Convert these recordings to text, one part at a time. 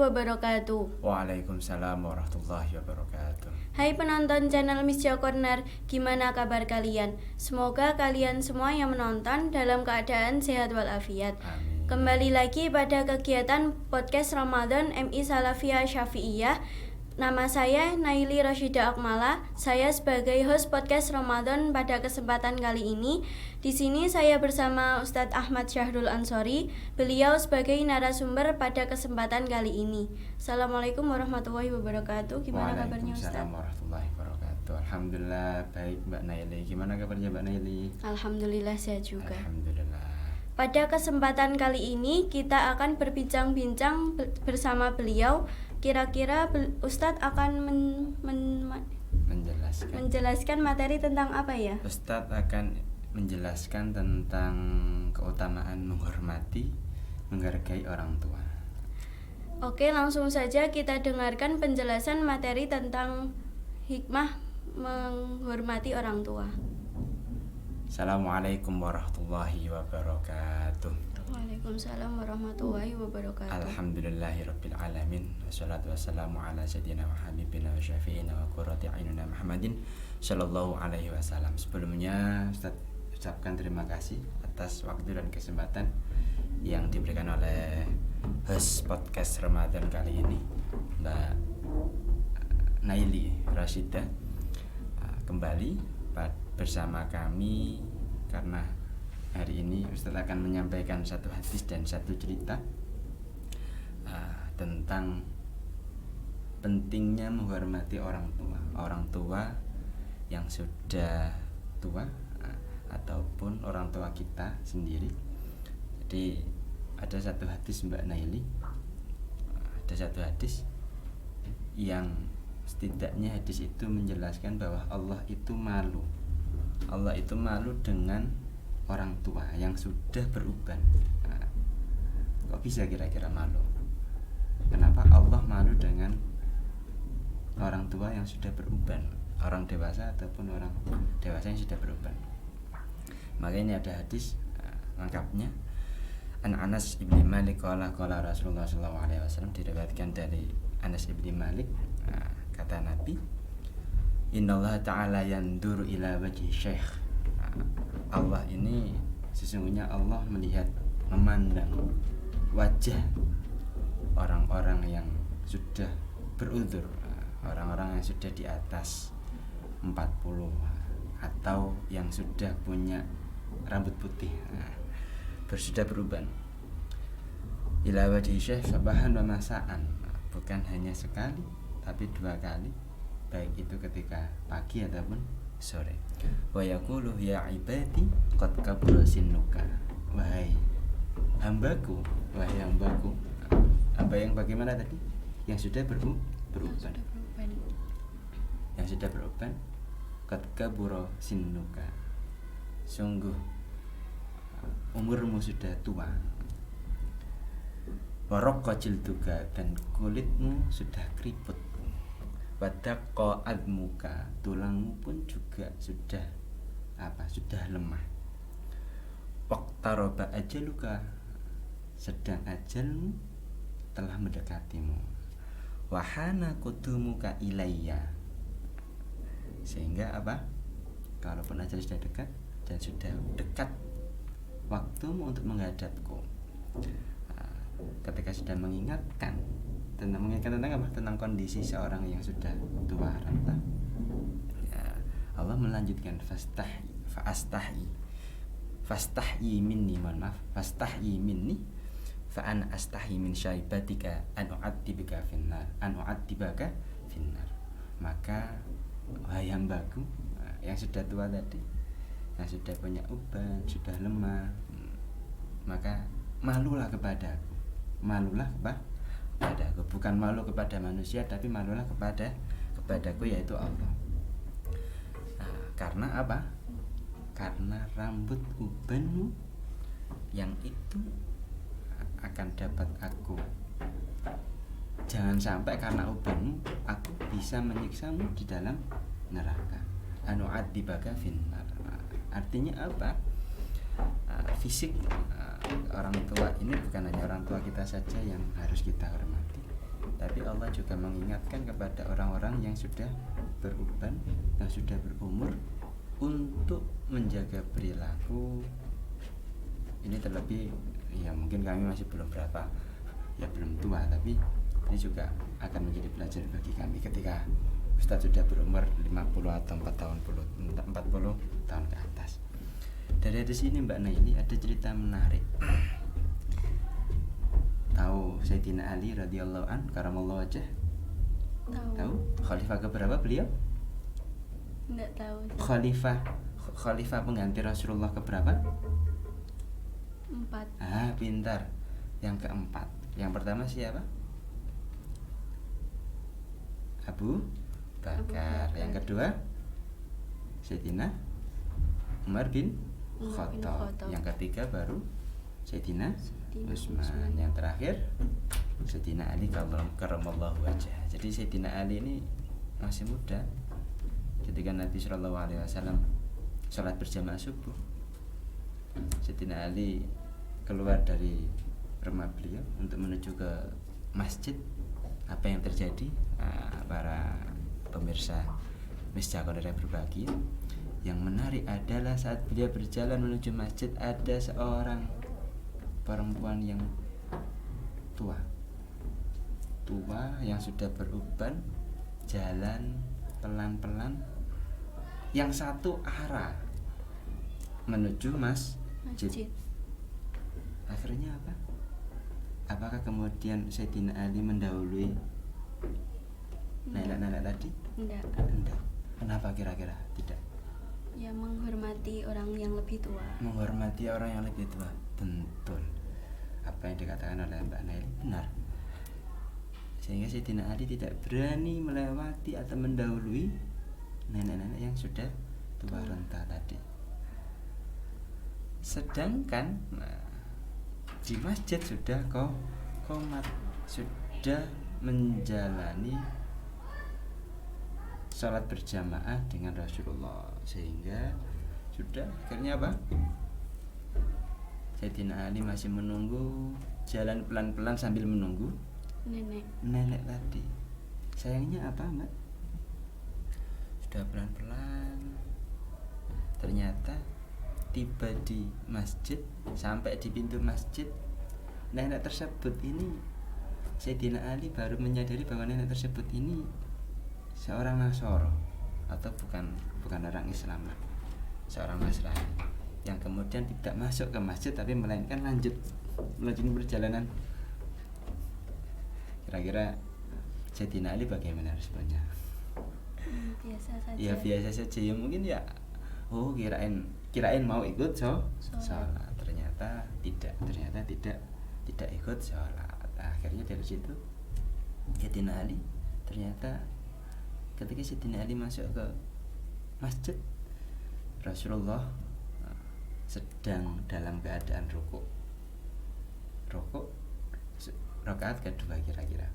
wabarakatuh. Waalaikumsalam warahmatullahi wabarakatuh. Hai penonton channel Misja Corner, gimana kabar kalian? Semoga kalian semua yang menonton dalam keadaan sehat walafiat. Amin. Kembali lagi pada kegiatan podcast Ramadan MI Salafiyah Syafi'iyah. Nama saya Naili Roshida Akmala. Saya sebagai host podcast Ramadan pada kesempatan kali ini. Di sini saya bersama Ustadz Ahmad Syahrul Ansori. Beliau sebagai narasumber pada kesempatan kali ini. Assalamualaikum warahmatullahi wabarakatuh. Gimana kabarnya Ustadz? Waalaikumsalam warahmatullahi wabarakatuh. Alhamdulillah baik Mbak Naili. Gimana kabarnya Mbak Naili? Alhamdulillah sehat juga. Alhamdulillah. Pada kesempatan kali ini kita akan berbincang-bincang bersama beliau. Kira-kira Ustadz akan menjelaskan materi tentang apa ya? Ustadz akan menjelaskan tentang keutamaan menghormati, menghargai orang tua. Oke, langsung saja kita dengarkan penjelasan materi tentang hikmah menghormati orang tua. Assalamualaikum warahmatullahi wabarakatuh. Waalaikumsalam warahmatullahi wabarakatuh. Alhamdulillahirabbil alamin. Wassalatu wassalamu ala sayyidina wa habibina wa syafi'ina wa qurrati a'yunina Muhammadin sallallahu alaihi wasallam. Sebelumnya Ustaz ucapkan terima kasih atas waktu dan kesempatan yang diberikan oleh host podcast Ramadan kali ini, Mbak Naili Roshida, kembali bersama kami karena hari ini Ustaz akan menyampaikan satu hadis dan satu cerita tentang pentingnya menghormati orang tua yang sudah tua ataupun orang tua kita sendiri. Jadi ada satu hadis Mbak Naili, ada satu hadis yang setidaknya hadis itu menjelaskan bahwa Allah itu malu dengan orang tua yang sudah beruban. Kok bisa kira-kira malu? Kenapa Allah malu dengan orang tua yang sudah beruban, orang dewasa ataupun orang dewasa yang sudah beruban? Maka ini ada hadis lengkapnya. An Anas ibni Malik qala Rasulullah sallallahu alaihi wasallam, diriwayatkan dari Anas ibni Malik, kata Nabi, innallaha ta'ala yanduru ila wajhi syekh. Allah ini sesungguhnya Allah melihat, memandang wajah orang-orang yang sudah beruzur, orang-orang yang sudah di atas 40 atau yang sudah punya rambut putih, sudah beruban. Ila wajhi syekh sabahan wa masaan, bukan hanya sekali tapi 2 kali, baik itu ketika pagi ataupun sore. Wa yaqulu ya ibadi qad kabura sinnuka, wahai hambaku, hamba yang bagaimana tadi? Yang sudah beruban. Yang sudah beruban, qad kabura sinnuka, sungguh umurmu sudah tua. Wa raqqa jilduka, dan kulitmu sudah keriput. Wadaqqa admuka, tulangmu pun juga sudah lemah. Waqtaraba ajaluka, sedang ajalmu telah mendekatimu. Wahana qudumuka ilayya, sehingga kalaupun ajal sudah dekat dan sudah dekat waktumu untuk menghadapku. Ketika sudah mengingatkan tentang apa? Tentang kondisi seorang yang sudah tua renta. Allah melanjutkan fastahyi minni fa ana astahi min syaibatika an u'adzibaka finnar. Maka wahai hambaku yang sudah tua tadi, yang sudah punya uban, sudah lemah, maka malulah kepadaku. Bukan malu kepada manusia, tapi malulah kepadaku, yaitu Allah. Karena apa? Karena rambut ubanmu yang itu akan dapat aku. Jangan sampai karena ubanmu aku bisa menyiksamu di dalam neraka. Anu'adzibaka finnar. Artinya apa? Fisik orang tua ini bukan hanya orang tua kita saja yang harus kita hormati, tapi Allah juga mengingatkan kepada orang-orang yang sudah beruban, yang sudah berumur, untuk menjaga perilaku. Ini terlebih, ya mungkin kami masih belum berapa, ya belum tua, tapi ini juga akan menjadi pelajaran bagi kami ketika Ustadz sudah berumur 50 atau 40 tahun ke atas. Dari sini Mbak Naili ada cerita menarik. Tahu Sayyidina Ali radhiyallahu an karamallahu wajah? Tahu? Khalifah keberapa beliau? Enggak tahu. Khalifah pengganti Rasulullah keberapa? 4. Pintar. Yang keempat. Yang pertama siapa? Abu Bakar. Yang kedua Sayyidina Umar bin Khattab. Yang ketiga baru Sayyidina Utsman. Yang terakhir Sayyidina Ali karramallahu wajah. Jadi Sayyidina Ali ini masih muda ketika Nabi SAW sholat berjamaah subuh. Sayyidina Ali keluar dari rumah beliau untuk menuju ke masjid. Apa yang terjadi? Para pemirsa Misjaqon yang berbahagia, yang menarik adalah saat beliau berjalan menuju masjid, ada seorang perempuan yang tua yang sudah beruban, jalan pelan-pelan, yang satu arah menuju masjid. Akhirnya apa? Apakah kemudian Sayyidina Ali mendahului nenek-nenek tadi? Enggak. Kenapa kira-kira tidak? Ya, menghormati orang yang lebih tua. Menghormati orang yang lebih tua. Betul. Apa yang dikatakan oleh Mbak Naili benar. Sehingga Sayyidina Ali tidak berani melewati atau mendahului nenek-nenek yang sudah tua renta tadi. Sedangkan di masjid sudah qomat, sudah menjalani sholat berjamaah dengan Rasulullah, sehingga sudah akhirnya apa? Sayyidina Ali masih menunggu, jalan pelan-pelan sambil menunggu nenek tadi. Sayangnya apa, Mbak? Sudah pelan-pelan, ternyata tiba di masjid, sampai di pintu masjid, nenek tersebut ini Sayyidina Ali baru menyadari bahwa nenek tersebut ini seorang Nasoro, atau bukan orang Islam, seorang Nasrani, yang kemudian tidak masuk ke masjid tapi melainkan lanjut perjalanan. Kira-kira Sayyidina Ali bagaimana responnya? Biasa saja. Ya biasa saja, ya mungkin ya kirain mau ikut sholat. Ternyata tidak ikut sholat. Akhirnya dari situ Sayyidina Ali ternyata ketika Sayyidina Ali masuk ke masjid, Rasulullah sedang dalam keadaan rukuk rakaat kedua kira-kira.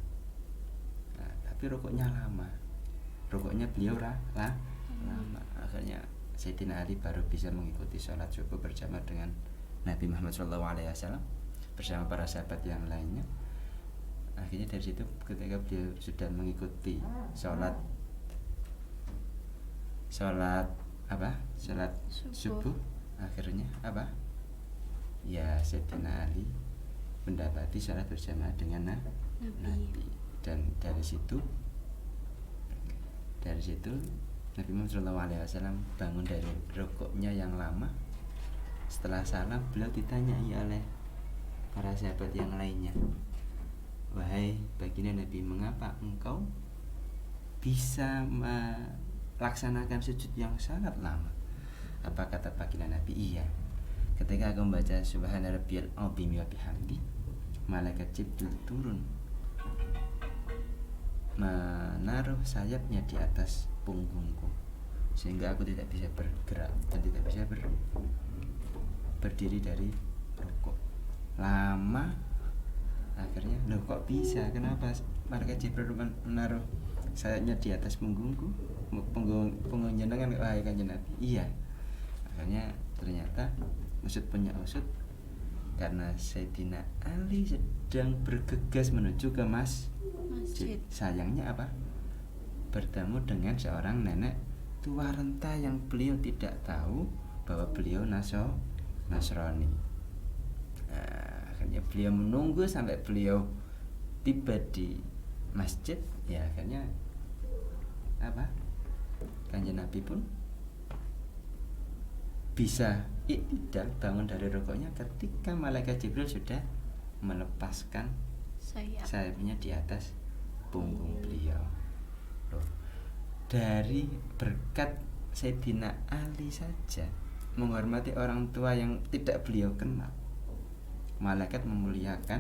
Tapi rukuknya lama, rukuknya beliau lama. Akhirnya Sayyidina Ali baru bisa mengikuti sholat subuh bersama dengan Nabi Muhammad SAW bersama para sahabat yang lainnya. Akhirnya dari situ ketika beliau sudah mengikuti sholat subuh, akhirnya apa? Ya Sayyidina Ali mendapati sholat bersama dengan Nabi. Dan dari situ Nabi Muhammad SAW bangun dari rukuknya yang lama. Setelah salam, beliau ditanyai oleh para sahabat yang lainnya, "Wahai baginda Nabi, mengapa engkau bisa melaksanakan sujud yang sangat lama?" Apa kata baginda Nabi? "Iya, ketika aku membaca Subhana rabbiyal azim wa bihamdi, malaikat Jibril turun menaruh sayapnya di atas punggungku, sehingga aku tidak bisa bergerak dan tidak bisa berdiri dari rukuk. Lama, akhirnya, loh kok bisa? Kenapa malaikat Jibril menaruh sayapnya di atas punggungku? Punggung jenengan, wahai kanjeng Nabi." "Iya." Akhirnya ternyata usut punya usut, karena Sayyidina Ali sedang bergegas menuju ke masjid. Sayangnya apa? Bertemu dengan seorang nenek tua renta yang beliau tidak tahu bahwa beliau Nasrani. Akhirnya beliau menunggu sampai beliau tiba di masjid. Ya akhirnya apa? Kanjeng Nabi pun bisa iktidal bangun dari rukuknya ketika malaikat Jibril sudah melepaskan sayapnya di atas punggung beliau. Loh, dari berkat Sayyidina Ali saja menghormati orang tua yang tidak beliau kenal, malaikat memuliakan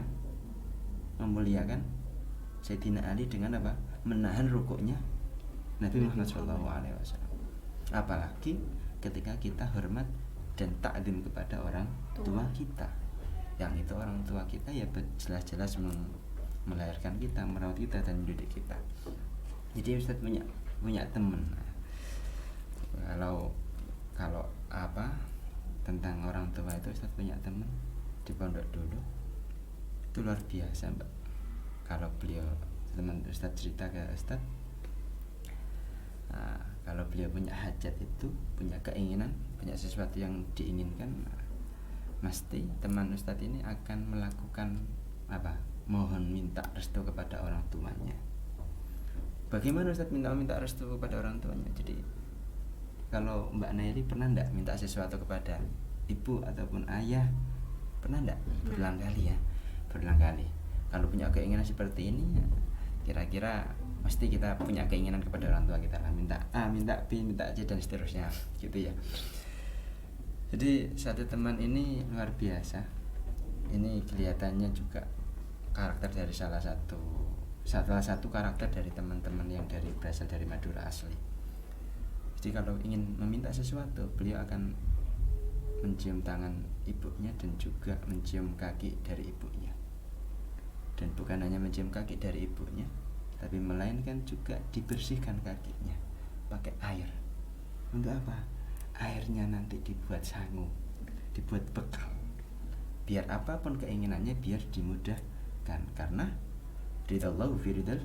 Sayyidina Ali dengan apa? Menahan rukuknya Nabi Muhammad SAW. Apalagi ketika kita hormat dan takdim kepada orang tua kita, yang itu orang tua kita ya jelas-jelas melahirkan kita, merawat kita dan mendidik kita. Jadi Ustadz punya teman. Kalau apa tentang orang tua itu, Ustadz punya teman di pondok dulu itu luar biasa, Mbak. Kalau beliau, teman Ustadz cerita ke Ustadz, kalau beliau punya hajat itu, punya keinginan, punya sesuatu yang diinginkan, mesti teman Ustadz ini akan melakukan apa? Mohon minta restu kepada orang tuanya. Bagaimana Ustadz minta restu kepada orang tuanya? Jadi kalau Mbak Naili pernah enggak minta sesuatu kepada ibu ataupun ayah? Pernah enggak? Berulang kali ya. Berulang kali. Kalau punya keinginan seperti ini, kira-kira mesti kita punya keinginan kepada orang tua kita lah, minta A, minta B, minta C dan seterusnya gitu ya. Jadi satu teman ini luar biasa. Ini kelihatannya juga karakter dari salah satu karakter dari teman-teman yang berasal dari Madura asli. Jadi kalau ingin meminta sesuatu, beliau akan mencium tangan ibunya dan juga mencium kaki dari ibunya. Dan bukan hanya mencium kaki dari ibunya, tapi melainkan juga dibersihkan kakinya pakai air. Untuk apa? Airnya nanti dibuat sangu, dibuat bekal, biar apapun keinginannya biar dimudahkan, karena ridallahu fi ridal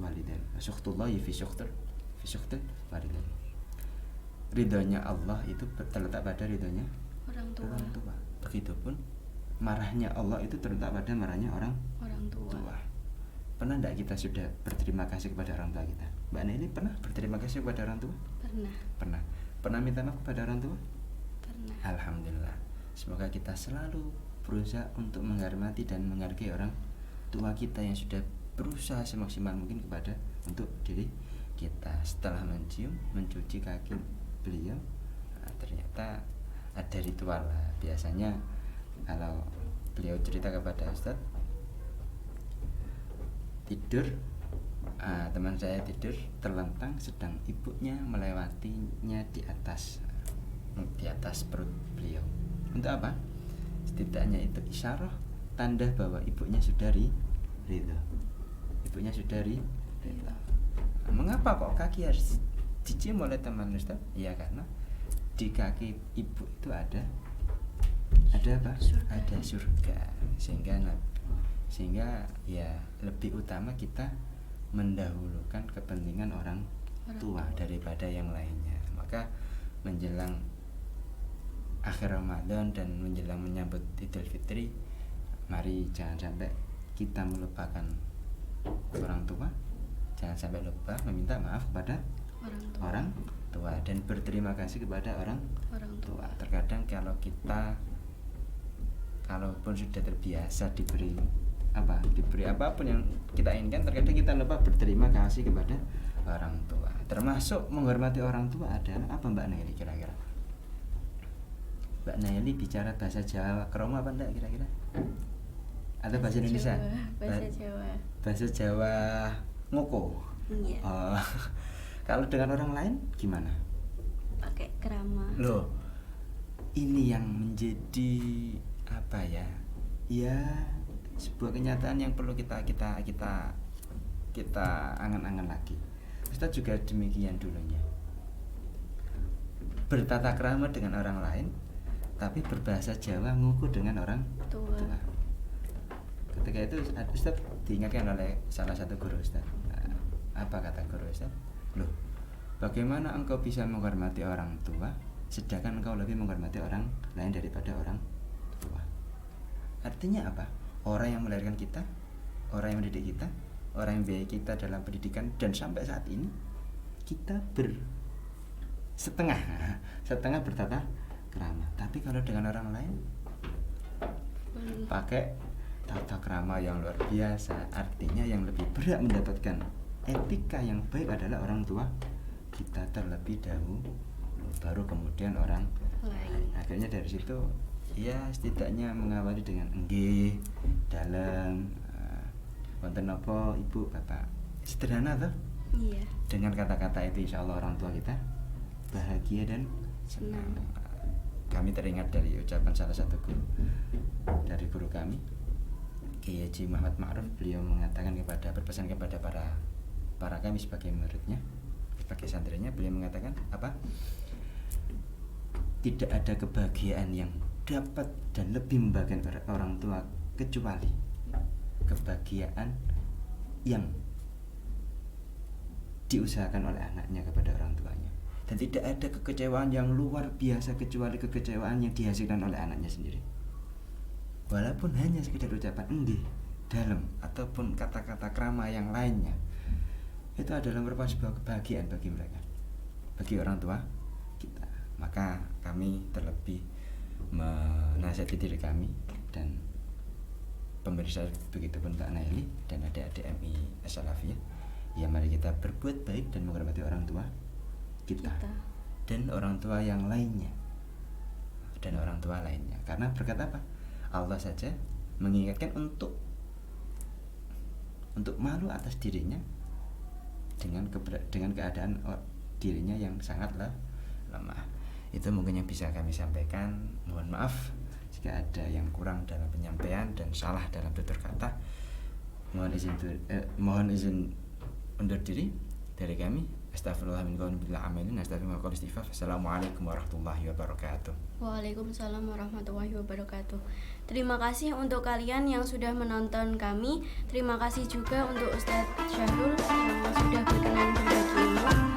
walidain, sukhtullahi fi sukhtul walidain. Ridhonya Allah itu terletak pada ridhonya orang tua. Begitupun marahnya Allah itu terletak pada marahnya orang tua. Pernah enggak kita sudah berterima kasih kepada orang tua kita? Mbak Naili pernah berterima kasih kepada orang tua? Pernah. Pernah minta maaf kepada orang tua? Pernah. Alhamdulillah. Semoga kita selalu berusaha untuk menghormati dan menghargai orang tua kita yang sudah berusaha semaksimal mungkin untuk diri kita. Setelah mencuci kaki beliau, ternyata ada ritual lah. Biasanya kalau beliau cerita kepada Ustadz, tidur, teman saya tidur terlentang sedang ibunya melewatinya di atas perut beliau. Untuk apa? Setidaknya itu isyarah tanda bahwa ibunya sudah ridho. Mengapa kok kaki harus dicium oleh teman Ustaz? Ya karena di kaki ibu itu ada apa? Ada surga. Sehingga ya lebih utama kita mendahulukan kepentingan orang tua daripada yang lainnya. Maka menjelang akhir Ramadan dan menjelang menyambut Idul Fitri, mari jangan sampai kita melupakan orang tua, jangan sampai lupa meminta maaf kepada orang tua dan berterima kasih kepada orang tua. Terkadang kalau kita kalaupun sudah terbiasa diberi apapun yang kita inginkan, terkadang kita lupa berterima kasih kepada orang tua. Termasuk menghormati orang tua adalah apa, Mbak Naili kira-kira? Mbak Naili bicara bahasa Jawa kromo apa enggak kira-kira? Atau bahasa Indonesia? Bahasa Jawa ngoko. Iya. Oh. Kalau dengan orang lain gimana? Pakai krama. Loh, ini yang menjadi apa ya? Ya, sebuah kenyataan yang perlu kita angan-angan lagi. Ustaz juga demikian dulunya. Bertata krama dengan orang lain, tapi berbahasa Jawa nguku dengan orang tua. Ketika itu Ustaz diingatkan oleh salah satu guru Ustaz. Apa kata guru Ustaz? Loh, bagaimana engkau bisa menghormati orang tua sedangkan engkau lebih menghormati orang lain daripada orang tua? Artinya apa? Orang yang melahirkan kita, orang yang mendidik kita, orang yang biayai kita dalam pendidikan, dan sampai saat ini kita setengah bertata krama. Tapi kalau dengan orang lain pakai tata krama yang luar biasa. Artinya yang lebih berat mendapatkan etika yang baik adalah orang tua kita terlebih dahulu, baru kemudian orang lain. Akhirnya dari situ ya setidaknya mengawali dengan nggih, dalem, wonten napa ibu bapak, sederhana toh. Iya. Dengan kata-kata itu insya Allah orang tua kita bahagia dan senang. Kami teringat dari ucapan salah satu guru dari guru kami, Kiai Haji Muhammad Ma'ruf. Beliau mengatakan berpesan kepada para kami sebagai muridnya, sebagai santrinya. Beliau mengatakan apa? Tidak ada kebahagiaan yang dapat dan lebih membahagiakan orang tua kecuali kebahagiaan yang diusahakan oleh anaknya kepada orang tuanya. Dan tidak ada kekecewaan yang luar biasa kecuali kekecewaan yang dihasilkan oleh anaknya sendiri. Walaupun hanya sekedar ucapan nggih, dalem, ataupun kata-kata krama yang lainnya, itu adalah merupakan sebuah kebahagiaan bagi mereka, bagi orang tua kita. Maka kami terlebih menasihati diri kami dan pemirsa, begitupun Mbak Naili dan adik-adik MI As-Salafiyah, ya mari kita berbuat baik dan menghormati orang tua kita dan orang tua yang lainnya dan orang tua lainnya. Karena berkata apa? Allah saja mengingatkan untuk malu atas dirinya dengan keadaan dirinya yang sangatlah lemah. Itu mungkin yang bisa kami sampaikan. Mohon maaf jika ada yang kurang dalam penyampaian dan salah dalam tutur kata. Mohon izin undur diri dari kami. Astagfirullah min qawlin bila amalin. Astagfirullah qawli istighfar. Assalamualaikum warahmatullahi wabarakatuh. Waalaikumsalam warahmatullahi wabarakatuh. Terima kasih untuk kalian yang sudah menonton kami. Terima kasih juga untuk Ustadz Syahrul yang sudah berkenan berbagi ilmu.